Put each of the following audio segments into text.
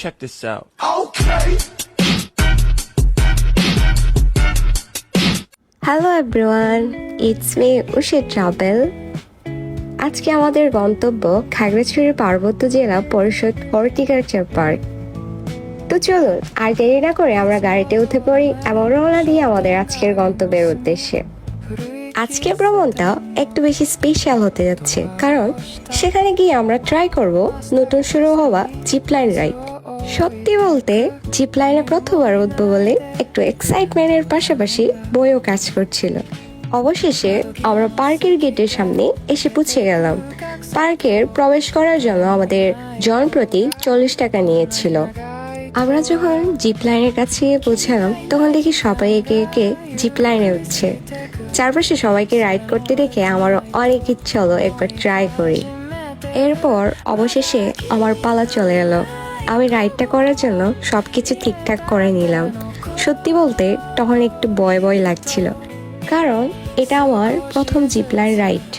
Check this out. Hello everyone, it's me উষে travel. আজকে আমাদের গন্তব্য খাগড়াছড়ি পার্বত্য জেলা পরিষদ হর্টিকালচার পার্ক। তো চলুন আর দেরি না করে আমরা গাড়িতে উঠে পড়ি এবং রওনা দিই আমাদের আজকের গন্তব্যের উদ্দেশ্যে। আজকের ভ্রমণটা একটু বেশি স্পেশাল হতে যাচ্ছে, কারণ সেখানে গিয়ে আমরা ট্রাই করব নতুন শুরু হওয়া জিপলাইন রাইড। সত্যি বলতে জিপলাইনে প্রথমবার উঠবো বলে একটু এক্সাইটমেন্টের পাশাপাশি বইও কাজ করছিল। অবশেষে আমরা পার্কের গেটের সামনে এসে পৌঁছে গেলাম। পার্কের প্রবেশ করার জন্য আমাদের জনপ্রতি 40 টাকা নিয়েছিল। আমরা যখন জিপলাইনের কাছে পৌঁছালাম তখন দেখি সবাই একে একে জিপলাইনে উঠছে। চারপাশে সবাইকে রাইড করতে দেখে আমারও অনেক ইচ্ছে হলো একবার ট্রাই করি। এরপর অবশেষে আমার পালা চলে এলো। আমি রাইডটা করার জন্য সবকিছু ঠিকঠাক করে নিলাম। সত্যি বলতে তখন একটু ভয় ভয় লাগছিল, কারণ এটা আমার প্রথম জিপলাইন রাইড।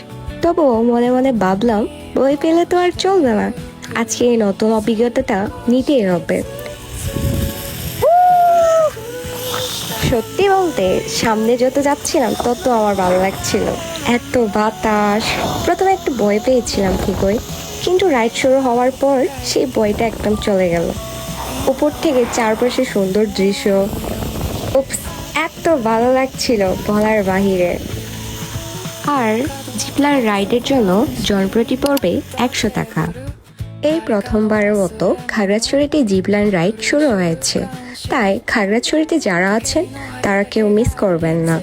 তবুও মনে মনে ভাবলাম ভয় পেলে তো আর চলবে না, আজকে এই নতুন অভিজ্ঞতাটা নিতেই হবে। সত্যি বলতে সামনে যত যাচ্ছিলাম তত আমার ভালো লাগছিল। এত বাতাস, প্রথমে একটু ভয় পেয়েছিলাম ঠিকই, কিন্তু রাইড শুরু হওয়ার পর সেই ভয়টা একদম চলে গেল। উপর থেকে চারপাশে সুন্দর দৃশ্য, এত ভালো লাগছিল বলার বাহিরে। আর জিপলাইন রাইডের জন্য জনপ্রতি পড়বে 100 টাকা। এই প্রথমবারের মতো খাগড়াছড়িতে জিপলাইন রাইড শুরু হয়েছে, তাই খাগড়াছড়িতে যারা আছেন তারা কেউ মিস করবেন না।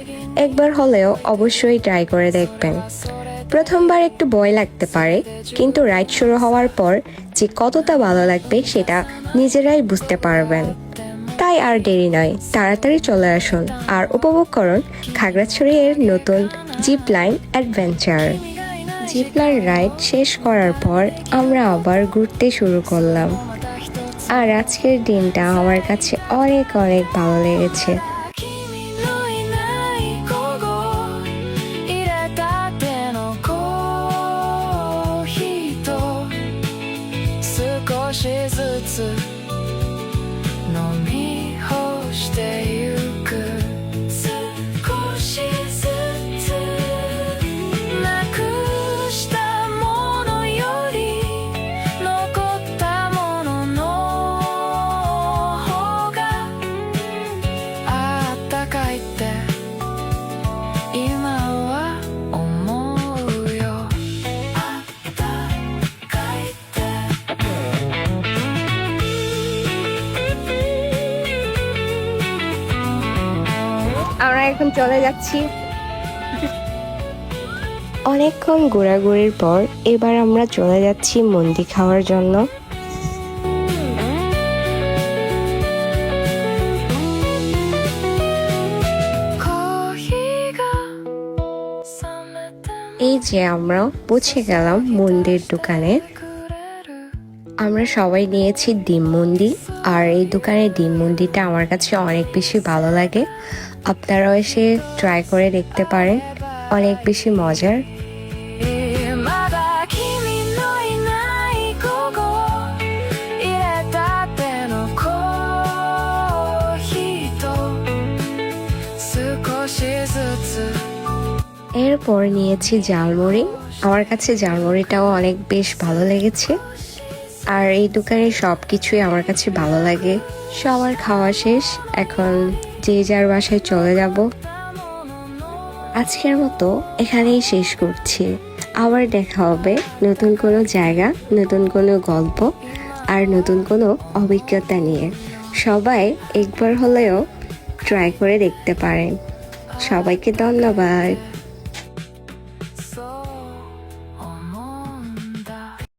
একবার হলেও অবশ্যই ট্রাই করে দেখবেন। প্রথমবার একটু ভয় লাগতে পারে, কিন্তু রাইড শুরু হওয়ার পর যে কতটা ভালো লাগবে সেটা নিজেরাই বুঝতে পারবেন। তাই আর দেরি নয়, তাড়াতাড়ি চলে আসুন আর উপভোগ করুন খাগড়াছড়ির নতুন জিপলাইন অ্যাডভেঞ্চার। জিপলাইন রাইড শেষ করার পর আমরা আবার ঘুরতে শুরু করলাম। আর আজকের দিনটা আমার কাছে অনেক অনেক ভালো লেগেছে। আমরা এখন চলে যাচ্ছি। অনেকক্ষণ ঘোরাঘুরির পর এবার আমরা চলে যাচ্ছি মন্দি খাওয়ার জন্য। এই যে আমরা পৌঁছে গেলাম মন্দির দোকানে। আমরা সবাই নিয়েছি ডিম মন্দি, আর এই দোকানের ডিম মন্দিটা আমার কাছে অনেক বেশি ভালো লাগে। আপনারাও এসে ট্রাই করে দেখতে পারেন, অনেক বেশি মজার। এরপর নিয়েছি ঝালমুড়ি। আমার কাছে ঝালমুড়িটাও অনেক বেশ ভালো লেগেছে। আর এই দোকানের সব কিছুই আমার কাছে ভালো লাগে। সবার খাওয়া শেষ, এখন যে যার বাসায় চলে যাব। আজকের মতো এখানেই শেষ করছি। আবার দেখা হবে নতুন কোনো জায়গা, নতুন কোনো গল্প আর নতুন কোনো অভিজ্ঞতা নিয়ে। সবাই একবার হলেও ট্রাই করে দেখতে পারেন। সবাইকে ধন্যবাদ।